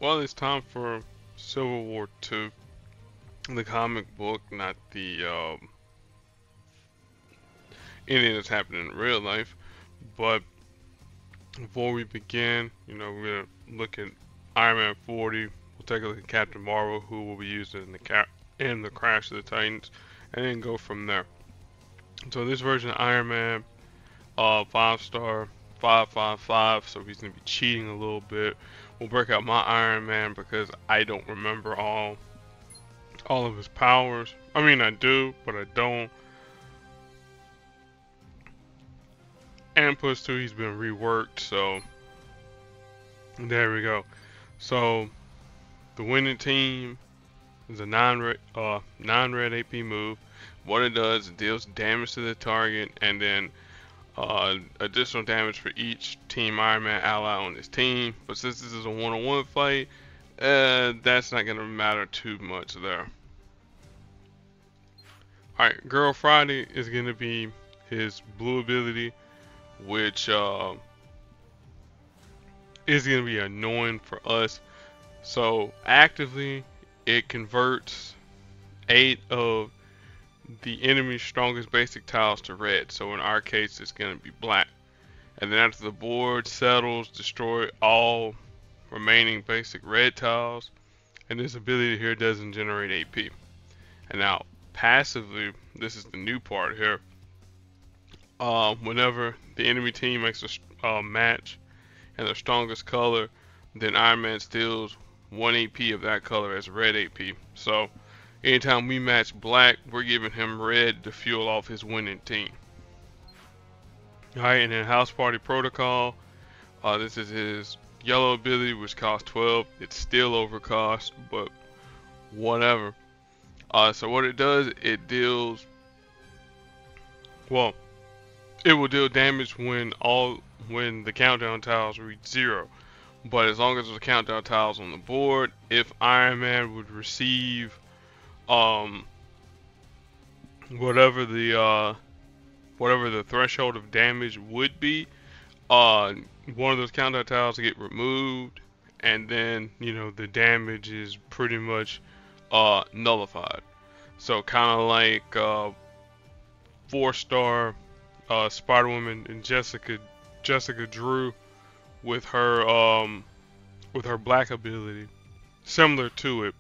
Well, it's time for Civil War II, the comic book, not the anything that's happening in real life. But before we begin, we're gonna look at Iron Man 40. We'll take a look at Captain Marvel, who will be used in the Crash of the Titans, and then go from there. So this version of Iron Man, 5 star, 555. So he's gonna be cheating a little bit. We'll break out my Iron Man because I don't remember all of his powers. I mean, I do, but I don't. And plus two, he's been reworked, so there we go. So the winning team is a non-red AP move. What it does, it deals damage to the target, and then additional damage for each Team Iron Man ally on his team. But since this is a one-on-one fight, that's not gonna matter too much there. Alright, Girl Friday is gonna be his blue ability, which is going to be annoying for us. So actively, it converts 8 of the enemy's strongest basic tiles to red. So in our case, it's going to be black. And then after the board settles, destroy all remaining basic red tiles. And this ability here doesn't generate AP. And now passively, this is the new part here. Whenever the enemy team makes a match and the strongest color, then Iron Man steals 1 AP of that color as red AP. So anytime we match black, we're giving him red to fuel off his winning team. Alright, and then House Party Protocol. This is his yellow ability, which costs 12. It's still over cost, but whatever. So what it does, it deals, well, it will deal damage when the countdown tiles reach 0. But as long as there's countdown tiles on the board, if Iron Man would receive whatever the threshold of damage would be, one of those countdown tiles get removed, and then the damage is pretty much nullified. So kind of like 4-star Spider-Woman and Jessica Drew with her black ability, similar to it,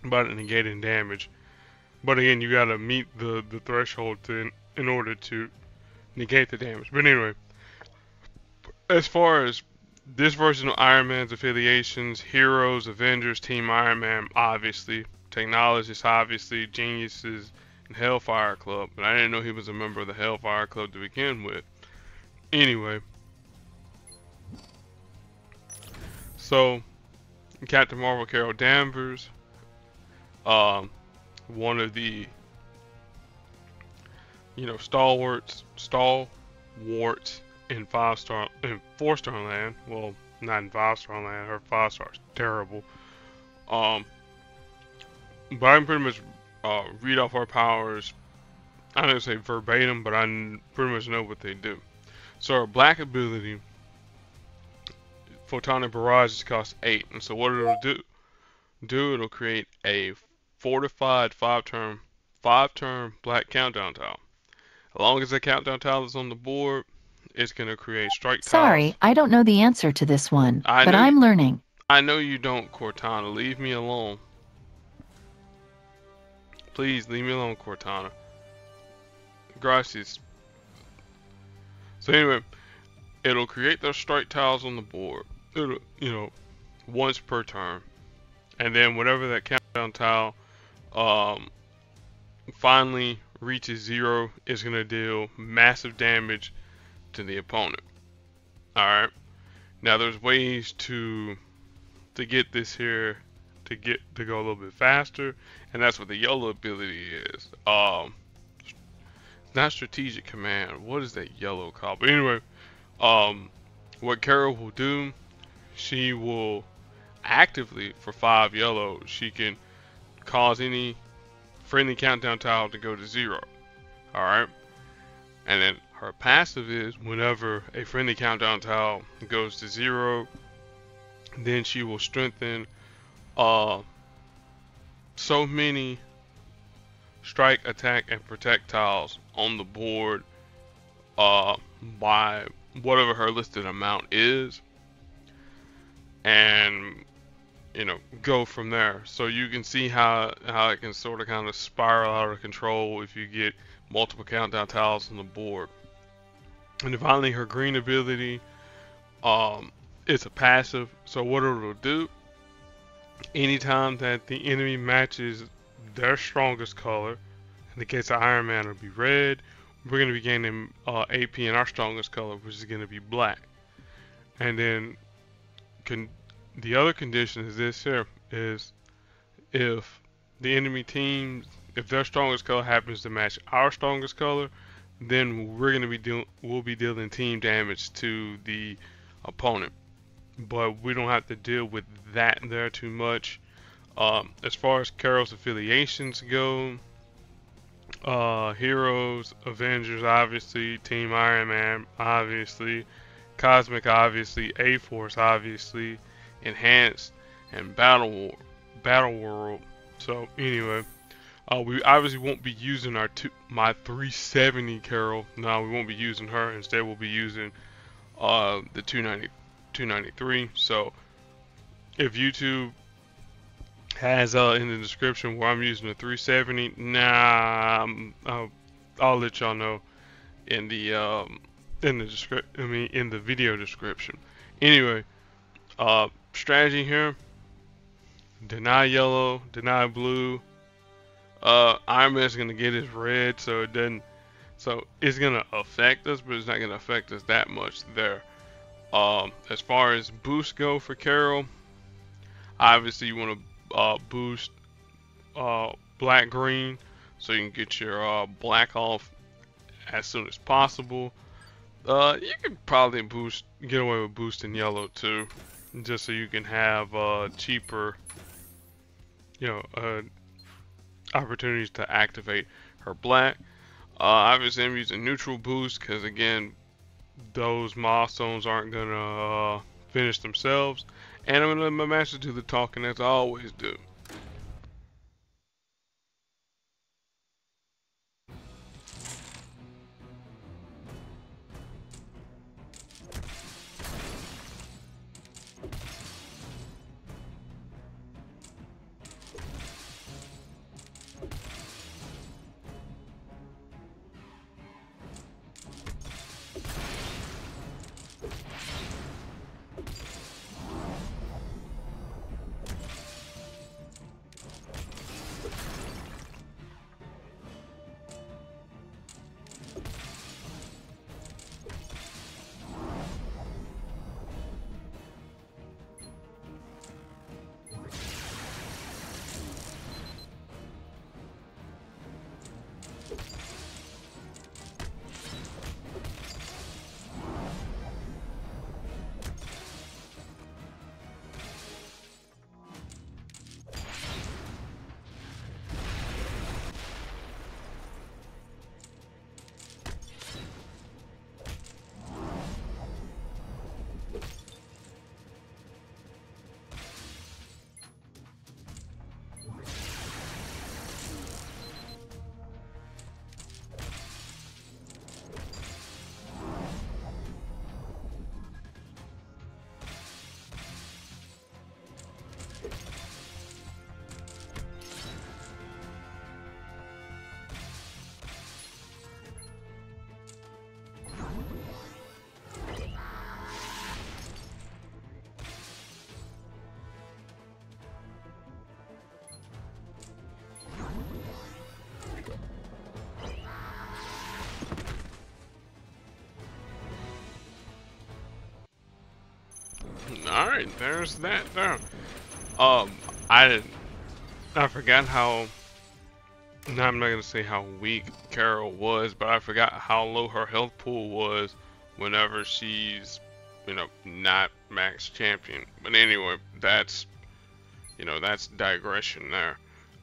but negating damage. But again, you gotta meet the threshold in order to negate the damage. But anyway, as far as this version of Iron Man's affiliations, Heroes, Avengers, Team Iron Man, obviously, Technologists, obviously, Geniuses, and Hellfire Club, but I didn't know he was a member of the Hellfire Club to begin with. Anyway, so Captain Marvel, Carol Danvers, one of the stalwarts in 4-star land. Well, not in 5-star land. Her 5-star is terrible. But I can pretty much read off our powers. I don't say verbatim, but I pretty much know what they do. So our black ability, Photonic Barrage, costs 8, and so what it'll do, it'll create a fortified 5-turn black countdown tile. As long as the countdown tile is on the board, it's gonna create strike tiles. Sorry, I don't know the answer to this one, but I'm learning. I know you don't, Cortana. Leave me alone. Please leave me alone, Cortana. Gracias. So anyway, it'll create those strike tiles on the board. It'll, once per turn, and then whatever that countdown tile finally reaches 0, is gonna deal massive damage to the opponent. All right. Now there's ways to get this here to go a little bit faster, and that's what the yellow ability is. Not strategic command. What is that yellow called? But anyway, what Carol will do, she will actively, for 5 yellow, she can cause any friendly countdown tile to go to 0. Alright? And then her passive is whenever a friendly countdown tile goes to 0, Then she will strengthen uh, so many strike, attack, and protect tiles on the board by whatever her listed amount is, and go from there. So you can see how it can sort of kind of spiral out of control if you get multiple countdown tiles on the board. And finally, her green ability, it's a passive. So what it'll do, anytime that the enemy matches their strongest color, in the case of Iron Man, it'll be red. We're going to be gaining AP in our strongest color, which is going to be black. And then the other condition is this here, is if the enemy team, if their strongest color happens to match our strongest color, then we'll be dealing team damage to the opponent. But we don't have to deal with that there too much. As far as Carol's affiliations go, Heroes, Avengers, obviously, Team Iron Man, obviously, Cosmic, obviously, A-Force, obviously, Enhanced, and Battle World. So anyway, we obviously won't be using my 370 Carol. No, we won't be using her. Instead, we'll be using the 293. So if YouTube has in the description where I'm using the 370, I'll let y'all know in the in the video description. Anyway, strategy here: deny yellow, deny blue. Iron Man's gonna get his red, so it doesn't. So it's gonna affect us, but it's not gonna affect us that much there. As far as boosts go for Carol, obviously you want to boost black green, so you can get your black off as soon as possible. You could probably get away with boosting yellow too, just so you can have cheaper, opportunities to activate her black. Obviously I'm using neutral boost because again, those milestones aren't gonna finish themselves, and I'm gonna let my master do the talking as I always do. Alright, there's that there. I forgot how, no, I'm not gonna say how weak Carol was, but I forgot how low her health pool was whenever she's, not max champion. But anyway, that's digression there.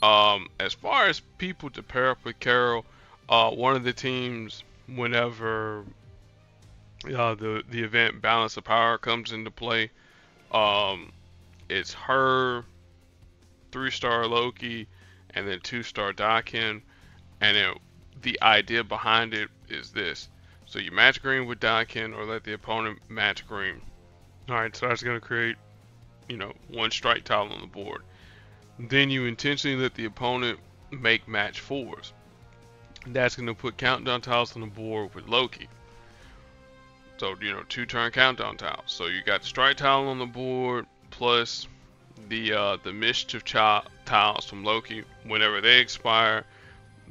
As far as people to pair up with Carol, one of the teams, whenever the event Balance of Power comes into play, It's her 3-star Loki and then 2-star Daken. And the idea behind it is this. So you match green with Daken or let the opponent match green. Alright, so that's going to create, 1 strike tile on the board. Then you intentionally let the opponent make match 4s. That's going to put countdown tiles on the board with Loki. So, 2-turn countdown tiles. So you got the strike tile on the board plus the mischief tiles from Loki. Whenever they expire,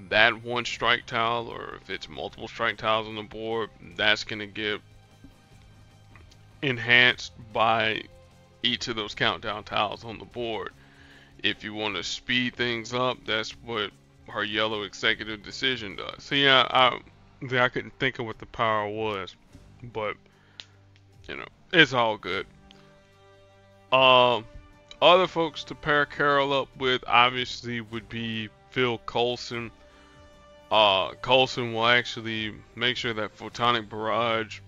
that 1 strike tile, or if it's multiple strike tiles on the board, that's going to get enhanced by each of those countdown tiles on the board. If you want to speed things up, that's what her yellow executive decision does. So yeah, I couldn't think of what the power was, but it's all good. Other folks to pair Carol up with obviously would be Phil Coulson. Coulson will actually make sure that Photonic Barrage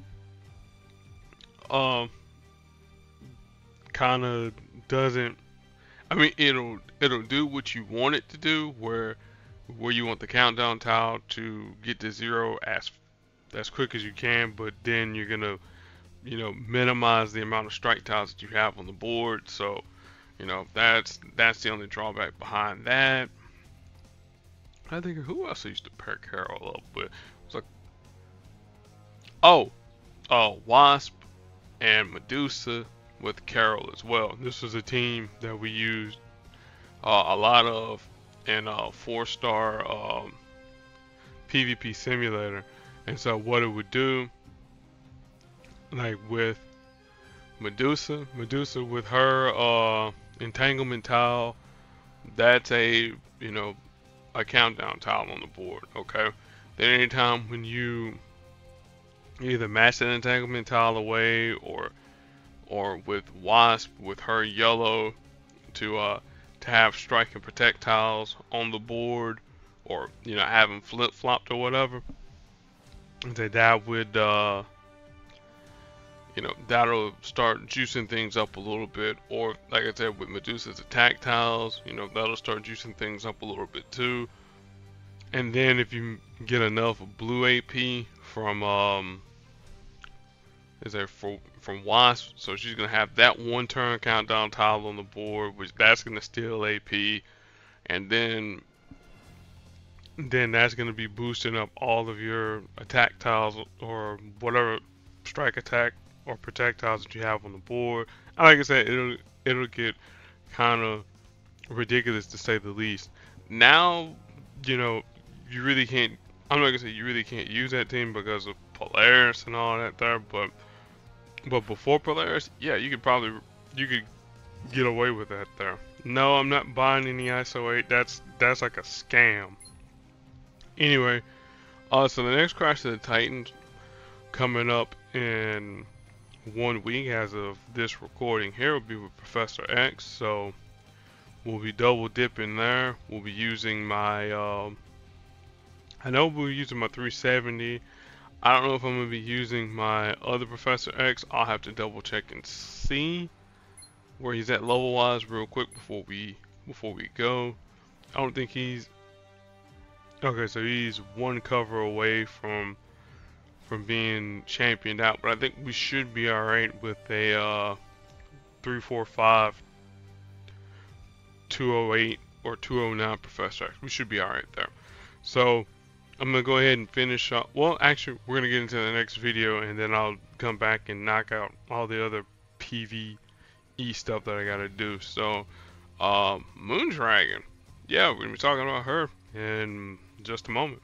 kind of doesn't. I mean, it'll do what you want it to do, where you want the countdown tile to get to 0 as quick as you can, but then you're gonna minimize the amount of strike tiles that you have on the board. So that's the only drawback behind that. I think who else I used to pair Carol up with? It was like, Wasp and Medusa with Carol as well. This was a team that we used a lot of in 4-star PvP simulator. And so what it would do, like with Medusa with her entanglement tile, that's a countdown tile on the board. Okay, then anytime when you either match that entanglement tile away, or with Wasp with her yellow to have strike and protect tiles on the board, or have them flip flopped or whatever, that would that'll start juicing things up a little bit. Or like I said, with Medusa's attack tiles, that'll start juicing things up a little bit too. And then if you get enough blue AP from from Wasp, so she's gonna have that 1-turn countdown tile on the board, which that's gonna steal AP, and then that's gonna be boosting up all of your attack tiles or whatever strike, attack, or projectiles that you have on the board. Like I said, it'll get kind of ridiculous to say the least. Now, you really can't. I'm not gonna say you really can't use that team because of Polaris and all that there, but before Polaris, yeah, you could get away with that there. No, I'm not buying any ISO 8. That's like a scam. Anyway, so the next Crash of the Titans coming up in 1 week as of this recording here will be with Professor X, so we'll be double dipping there. We'll be using my I know we'll be using my 370. I don't know if I'm gonna be using my other Professor X. I'll have to double check and see where he's at level wise real quick before we go. I don't think he's okay, so he's 1 cover away from being championed out, but I think we should be alright with a 345 208 or 209 Professor X. We should be alright there. So I'm gonna go ahead and finish up. Well, actually, we're gonna get into the next video, and then I'll come back and knock out all the other PvE stuff that I gotta do. So, Moondragon, yeah, we're gonna be talking about her in just a moment.